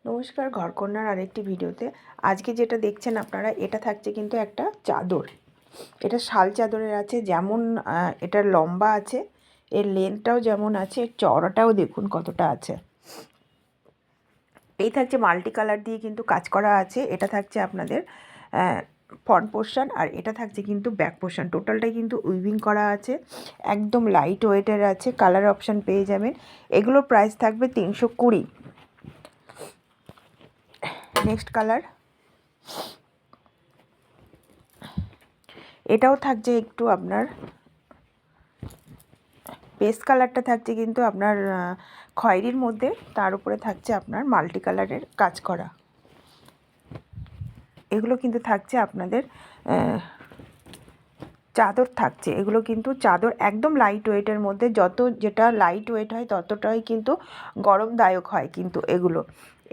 নমস্কার, ঘরকন্যার আরেকটি ভিডিওতে আজকে যেটা দেখছেন আপনারা, এটা থাকছে কিন্তু একটা চাদর। এটা শাল চাদরের আছে, যেমন এটার লম্বা আছে, এর লেন্থটাও যেমন আছে, এর চওড়াটাও দেখুন কতটা আছে। এই থাকছে মাল্টি কালার দিয়ে কিন্তু কাজ করা আছে। এটা থাকছে আপনাদের ফ্রন্ট পোর্শন, আর এটা থাকছে কিন্তু ব্যাক পোর্শন। টোটালটাই কিন্তু উইভিং করা আছে, একদম লাইট ওয়েটের আছে। কালার অপশান পেয়ে যাবেন। এগুলোর প্রাইস থাকবে 320। নেক্সট কালার, এটাও থাকছে একটু আপনার পেস্ট কালারটা থাকছে কিন্তু আপনার খয়েরির মধ্যে, তার উপরে থাকছে আপনার মাল্টি কালারের কাজ করা। এগুলো কিন্তু থাকছে আপনাদের চাদর থাকছে। এগুলো কিন্তু চাদর একদম লাইট ওয়েটের মধ্যে। যেটা লাইট ওয়েট হয় ততটাই কিন্তু গরমদায়ক হয় কিন্তু এগুলো।